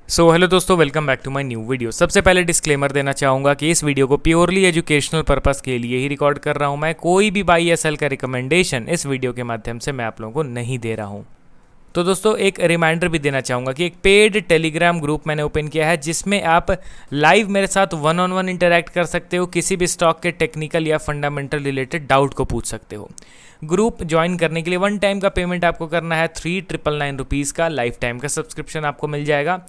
Hello दोस्तों, welcome back to my new video. सबसे पहले डिस्क्लेमर देना चाहूँगा कि इस वीडियो को प्योरली एजुकेशनल पर्पस के लिए ही रिकॉर्ड कर रहा हूँ। मैं कोई भी बाई या सेल का रिकमेंडेशन इस वीडियो के माध्यम से मैं आप लोगों को नहीं दे रहा हूँ। तो दोस्तों एक रिमाइंडर भी देना चाहूँगा कि एक पेड टेलीग्राम ग्रुप मैंने ओपन किया है जिसमें आप लाइव मेरे साथ वन ऑन वन इंटरेक्ट कर सकते हो, किसी भी स्टॉक के टेक्निकल या फंडामेंटल रिलेटेड डाउट को पूछ सकते हो। ग्रुप ज्वाइन करने के लिए वन टाइम का पेमेंट आपको करना है 3,999 रुपीज़ का, लाइफ टाइम का सब्सक्रिप्शन आपको मिल जाएगा।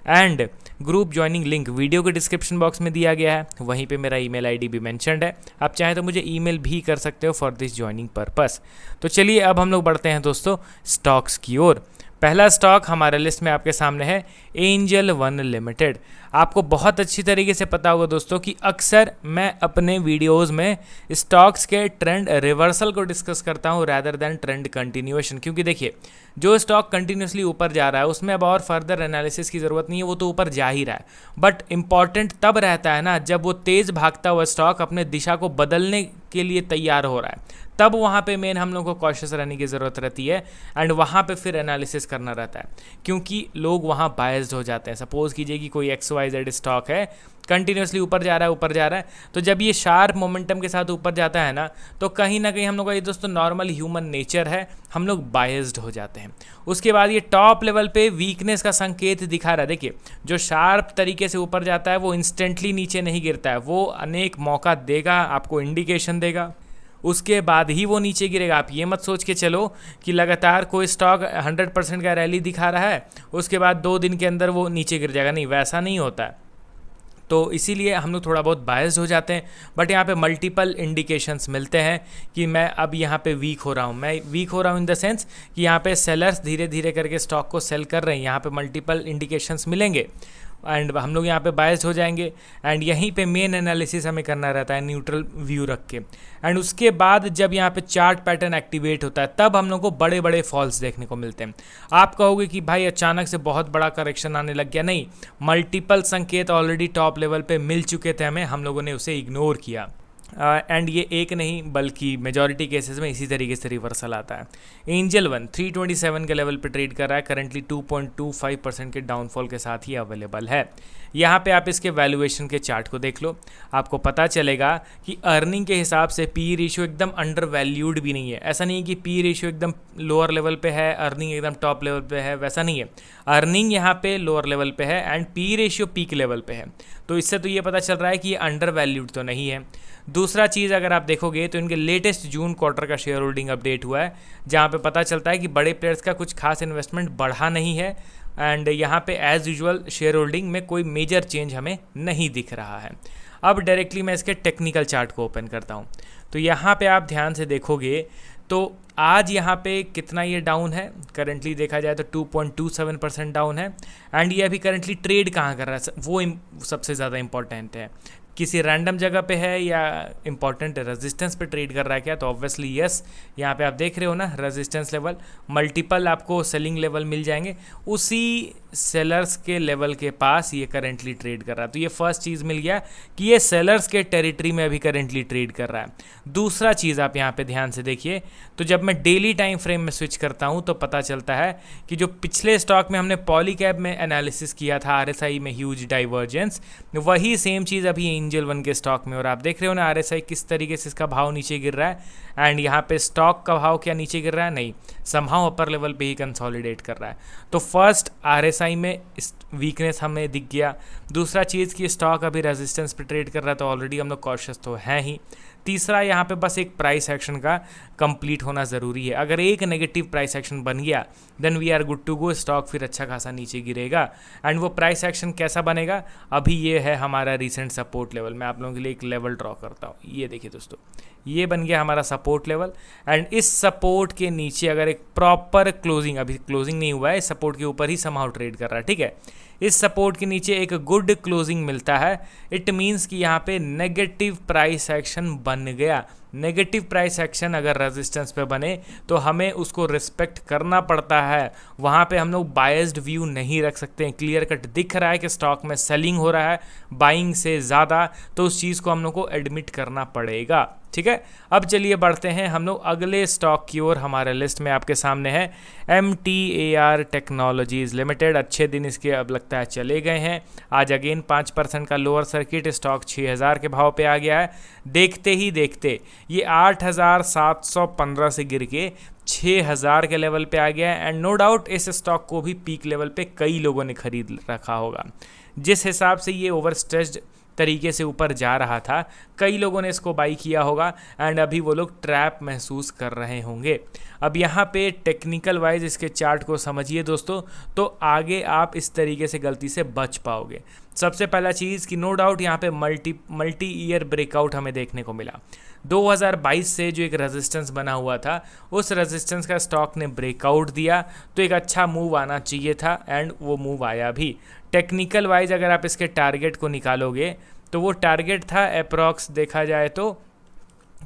And group joining link video के डिस्क्रिप्शन बॉक्स में दिया गया है, वहीं पे मेरा ईमेल आईडी भी मेंशन्ड है। आप चाहें तो मुझे ईमेल भी कर सकते हो फॉर दिस ज्वाइनिंग पर्पस। तो चलिए अब हम लोग बढ़ते हैं दोस्तों स्टॉक्स की ओर। पहला स्टॉक हमारे लिस्ट में आपके सामने है एंजल वन लिमिटेड। आपको बहुत अच्छी तरीके से पता होगा दोस्तों कि अक्सर मैं अपने वीडियोस में स्टॉक्स के ट्रेंड रिवर्सल को डिस्कस करता हूं रैदर देन ट्रेंड कंटिन्यूएशन, क्योंकि देखिए जो स्टॉक कंटिन्यूसली ऊपर जा रहा है उसमें अब और फर्दर एनालिसिस की ज़रूरत नहीं है, वो तो ऊपर जा ही रहा है। बट इंपॉर्टेंट तब रहता है ना जब वो तेज़ भागता हुआ स्टॉक अपने दिशा को बदलने के लिए तैयार हो रहा है, तब वहाँ पे मेन हम लोग को कॉशियस रहने की ज़रूरत रहती है। एंड वहाँ पे फिर एनालिसिस करना रहता है, क्योंकि लोग वहाँ बायस्ड हो जाते हैं। सपोज कीजिए कि कोई XYZ स्टॉक है, कंटिन्यूसली ऊपर जा रहा है, तो जब ये शार्प मोमेंटम के साथ ऊपर जाता है ना, तो कहीं ना कहीं हम लोग का ये दोस्तों नॉर्मल ह्यूमन नेचर है, हम लोग बायस्ड हो जाते हैं। उसके बाद ये टॉप लेवल पे वीकनेस का संकेत दिखा रहा है। देखिए जो शार्प तरीके से ऊपर जाता है वो इंस्टेंटली नीचे नहीं गिरता है, वो अनेक मौका देगा, आपको इंडिकेशन देगा, उसके बाद ही वो नीचे गिरेगा। आप ये मत सोच के चलो कि लगातार कोई स्टॉक 100% का रैली दिखा रहा है उसके बाद 2 दिन के अंदर वो नीचे गिर जाएगा, नहीं, वैसा नहीं होता है। तो इसीलिए हम लोग थोड़ा बहुत बायस्ड हो जाते हैं। बट यहाँ पे मल्टीपल इंडिकेशंस मिलते हैं कि मैं अब यहाँ पे वीक हो रहा हूँ। मैं वीक हो रहा हूँ इन द सेंस कि यहाँ पे सेलर्स धीरे धीरे करके स्टॉक को सेल कर रहे हैं। यहाँ पे मल्टीपल इंडिकेशंस मिलेंगे एंड हम लोग यहाँ पे बायस्ड हो जाएंगे। एंड यहीं पे मेन एनालिसिस हमें करना रहता है न्यूट्रल व्यू रख के। एंड उसके बाद जब यहाँ पे चार्ट पैटर्न एक्टिवेट होता है तब हम लोग को बड़े बड़े फॉल्स देखने को मिलते हैं। आप कहोगे कि भाई अचानक से बहुत बड़ा करेक्शन आने लग गया, नहीं, मल्टीपल संकेत ऑलरेडी टॉप लेवल पे मिल चुके थे हमें, हम लोगों ने उसे इग्नोर किया। एंड ये एक नहीं बल्कि मेजॉरिटी केसेस में इसी तरीके से रिवर्सल आता है। एंजल वन 327 के लेवल पे ट्रेड कर रहा है, करंटली 2.25% के डाउनफॉल के साथ ही अवेलेबल है। यहाँ पे आप इसके वैल्यूएशन के चार्ट को देख लो, आपको पता चलेगा कि अर्निंग के हिसाब से पी रेशियो एकदम अंडर वैल्यूड भी नहीं है। ऐसा नहीं है कि पी रेशियो एकदम लोअर लेवल पे है, अर्निंग एकदम टॉप लेवल पे है, वैसा नहीं है। अर्निंग यहाँ पे लोअर लेवल पे है and P ratio peak level पे है। तो इससे तो ये पता चल रहा है कि ये अंडर वैल्यूड तो नहीं है। दूसरा चीज़ अगर आप देखोगे तो इनके लेटेस्ट जून क्वार्टर का शेयर होल्डिंग अपडेट हुआ है, जहाँ पे पता चलता है कि बड़े प्लेयर्स का कुछ खास इन्वेस्टमेंट बढ़ा नहीं है। एंड यहाँ पे एज़ यूजुअल शेयर होल्डिंग में कोई मेजर चेंज हमें नहीं दिख रहा है। अब डायरेक्टली मैं इसके टेक्निकल चार्ट को ओपन करता हूँ। तो यहाँ पे आप ध्यान से देखोगे तो आज यहाँ पे कितना ये डाउन है, करंटली देखा जाए तो 2.27% डाउन है। एंड ये अभी करंटली ट्रेड कहाँ कर रहा है, वो सबसे ज़्यादा इंपॉर्टेंट है। किसी रैंडम जगह पे है या इंपॉर्टेंट रेजिस्टेंस पे ट्रेड कर रहा है क्या? तो ऑब्वियसली यस, यहाँ पे आप देख रहे हो ना रेजिस्टेंस लेवल, मल्टीपल आपको सेलिंग लेवल मिल जाएंगे, उसी सेलर्स के लेवल के पास ये करेंटली ट्रेड कर रहा है। तो ये फर्स्ट चीज़ मिल गया कि ये सेलर्स के टेरिटरी में अभी करेंटली ट्रेड कर रहा है। दूसरा चीज़ आप यहाँ पे ध्यान से देखिए, तो जब मैं डेली टाइम फ्रेम में स्विच करता हूँ तो पता चलता है कि जो पिछले स्टॉक में हमने पॉलीकैब में एनालिसिस किया था RSI में ह्यूज डाइवर्जेंस, वही सेम चीज़ अभी एंजल वन के स्टॉक में। और आप देख रहे हो ना RSI किस तरीके से इसका भाव नीचे गिर रहा है एंड यहाँ पे स्टॉक का भाव क्या नीचे गिर रहा है, नहीं, समहाउ अपर लेवल पे ही कंसोलिडेट कर रहा है। तो फर्स्ट RSI में वीकनेस हमें दिख गया। दूसरा चीज़ कि स्टॉक अभी रेजिस्टेंस पे ट्रेड कर रहा है, तो ऑलरेडी हम लोग कॉशियस तो हैं ही। तीसरा यहाँ पे बस एक प्राइस एक्शन का कंप्लीट होना ज़रूरी है। अगर एक नेगेटिव प्राइस एक्शन बन गया then we are good to go, stock फिर अच्छा खासा नीचे गिरेगा। एंड वो प्राइस एक्शन कैसा बनेगा, अभी ये है हमारा रिसेंट सपोर्ट लेवल। मैं आप लोगों के लिए एक लेवल ड्रॉ करता हूँ, ये देखिए दोस्तों, ये बन गया हमारा सपोर्ट लेवल। एंड इस सपोर्ट के नीचे अगर एक प्रॉपर क्लोजिंग, अभी क्लोजिंग नहीं हुआ है, इस सपोर्ट के ऊपर ही समहाउ ट्रेड कर रहा है, ठीक है, इस सपोर्ट के नीचे एक गुड क्लोजिंग मिलता है, इट मीन्स कि यहाँ पे नेगेटिव प्राइस एक्शन बन गया। नेगेटिव प्राइस एक्शन अगर रेजिस्टेंस पे बने तो हमें उसको रिस्पेक्ट करना पड़ता है। वहाँ पे हम लोग बायस्ड व्यू नहीं रख सकते हैं। क्लियर कट दिख रहा है कि स्टॉक में सेलिंग हो रहा है बाइंग से ज़्यादा, तो उस चीज़ को हम लोग को एडमिट करना पड़ेगा। ठीक है, अब चलिए बढ़ते हैं हम लोग अगले स्टॉक की ओर। हमारे लिस्ट में आपके सामने है MTAR टेक्नोलॉजीज़ लिमिटेड। अच्छे दिन इसके अब लगता है चले गए हैं। आज अगेन 5% का लोअर सर्किट, स्टॉक 6000 के भाव पे आ गया है। देखते ही देखते ये 8715 से गिर के 6000 के लेवल पे आ गया है। एंड नो डाउट इस स्टॉक को भी पीक लेवल पे कई लोगों ने खरीद रखा होगा। जिस हिसाब से ये ओवर स्ट्रेच्ड तरीके से ऊपर जा रहा था, कई लोगों ने इसको बाई किया होगा एंड अभी वो लोग ट्रैप महसूस कर रहे होंगे। अब यहाँ पे टेक्निकल वाइज इसके चार्ट को समझिए दोस्तों, तो आगे आप इस तरीके से गलती से बच पाओगे। सबसे पहला चीज़ कि नो डाउट यहाँ पे मल्टी ईयर ब्रेकआउट हमें देखने को मिला। 2022 से जो एक रेजिस्टेंस बना हुआ था, उस रेजिस्टेंस का स्टॉक ने ब्रेकआउट दिया, तो एक अच्छा मूव आना चाहिए था एंड वो मूव आया भी। टेक्निकल वाइज अगर आप इसके टारगेट को निकालोगे तो वो टारगेट था अप्रॉक्स देखा जाए तो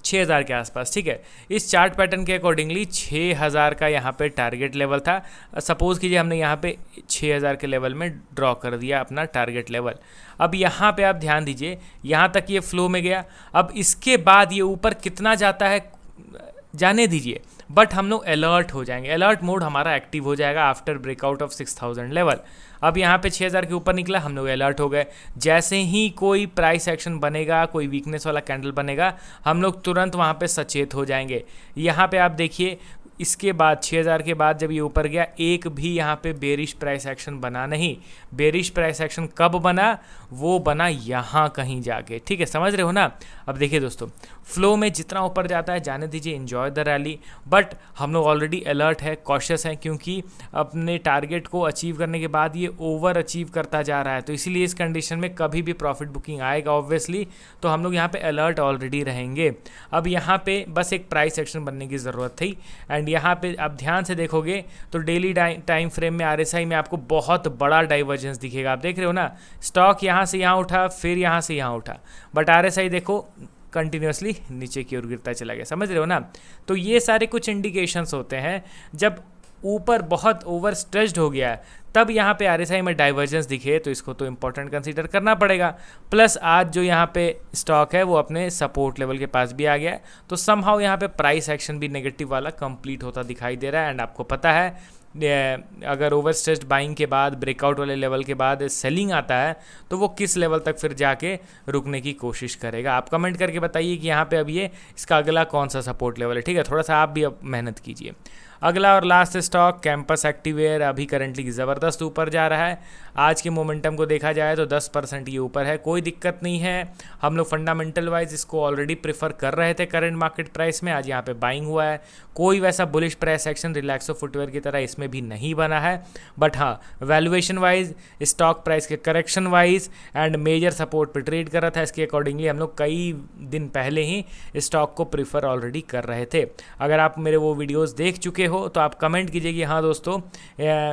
6000 के आसपास। ठीक है, इस चार्ट पैटर्न के अकॉर्डिंगली 6000 का यहाँ पे टारगेट लेवल था। सपोज कीजिए हमने यहाँ पे 6000 के लेवल में ड्रॉ कर दिया अपना टारगेट लेवल। अब यहाँ पे आप ध्यान दीजिए, यहाँ तक ये फ्लो में गया। अब इसके बाद ये ऊपर कितना जाता है जाने दीजिए, बट हम लोग अलर्ट हो जाएंगे। अलर्ट मोड हमारा एक्टिव हो जाएगा आफ्टर ब्रेकआउट ऑफ 6000 लेवल। अब यहाँ पे 6000 के ऊपर निकला, हम लोग अलर्ट हो गए। जैसे ही कोई प्राइस एक्शन बनेगा, कोई वीकनेस वाला कैंडल बनेगा, हम लोग तुरंत वहाँ पे सचेत हो जाएंगे। यहाँ पे आप देखिए, इसके बाद 6000 के बाद जब ये ऊपर गया, एक भी यहाँ पे बेरिश प्राइस एक्शन बना नहीं। बेरिश प्राइस एक्शन कब बना? वो बना यहाँ कहीं जाके। ठीक है, समझ रहे हो ना? अब देखिए दोस्तों, फ्लो में जितना ऊपर जाता है जाने दीजिए, एंजॉय द रैली, बट हम लोग ऑलरेडी अलर्ट है, कॉशियस हैं, क्योंकि अपने टारगेट को अचीव करने के बाद ये ओवर अचीव करता जा रहा है। तो इसीलिए इस कंडीशन में कभी भी प्रॉफिट बुकिंग आएगा ऑब्वियसली, तो हम लोग यहाँ पे अलर्ट ऑलरेडी रहेंगे। अब यहाँ पे बस एक प्राइस एक्शन बनने की ज़रूरत थी। एंड यहाँ पे आप ध्यान से देखोगे तो डेली टाइम फ्रेम में RSI में आपको बहुत बड़ा डाइवर्जेंस दिखेगा। आप देख रहे हो ना, स्टॉक यहाँ से यहाँ उठा, फिर यहाँ से यहाँ उठा, बट RSI देखो कंटिन्यूसली नीचे की ओर गिरता चला गया। समझ रहे हो ना? तो ये सारे कुछ इंडिकेशंस होते हैं जब ऊपर बहुत ओवर स्ट्रेच्ड हो गया है, तब यहाँ पे RSI में डाइवर्जेंस दिखे, तो इसको तो इम्पोर्टेंट कंसीडर करना पड़ेगा। प्लस आज जो यहाँ पे स्टॉक है वो अपने सपोर्ट लेवल के पास भी आ गया है, तो समहाउ यहाँ पे प्राइस एक्शन भी नेगेटिव वाला कंप्लीट होता दिखाई दे रहा है। एंड आपको पता है अगर ओवर स्ट्रेच्ड बाइंग के बाद, ब्रेकआउट वाले लेवल के बाद सेलिंग आता है, तो वो किस लेवल तक फिर जाके रुकने की कोशिश करेगा। आप कमेंट करके बताइए कि यहाँ पे अब ये इसका अगला कौन सा सपोर्ट लेवल है। ठीक है, थोड़ा सा आप भी अब मेहनत कीजिए। अगला और लास्ट स्टॉक कैंपस एक्टिवेयर, अभी करंटली ज़बरदस्त ऊपर जा रहा है। आज के मोमेंटम को देखा जाए तो 10% ये ऊपर है, कोई दिक्कत नहीं है। हम लोग फंडामेंटल वाइज इसको ऑलरेडी प्रेफर कर रहे थे करंट मार्केट प्राइस में। आज यहाँ पे बाइंग हुआ है, कोई वैसा bullish price action Relaxo footwear की तरह इसमें भी नहीं बना है। बट हाँ, वैल्यूएशन वाइज, स्टॉक प्राइस के correction wise and major support पे ट्रेड कर रहा था, इसके अकॉर्डिंगली हम लोग कई दिन पहले ही स्टॉक को प्रीफर ऑलरेडी कर रहे थे। अगर आप मेरे वो वीडियोज़ देख चुके हो तो आप कमेंट कीजिए कि हाँ दोस्तों,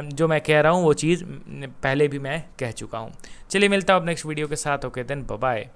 जो मैं कह रहा हूँ वो चीज़ पहले भी मैं कह चुका हूँ। चलिए मिलता हूँ अब नेक्स्ट वीडियो के साथ। Okay then, bye bye.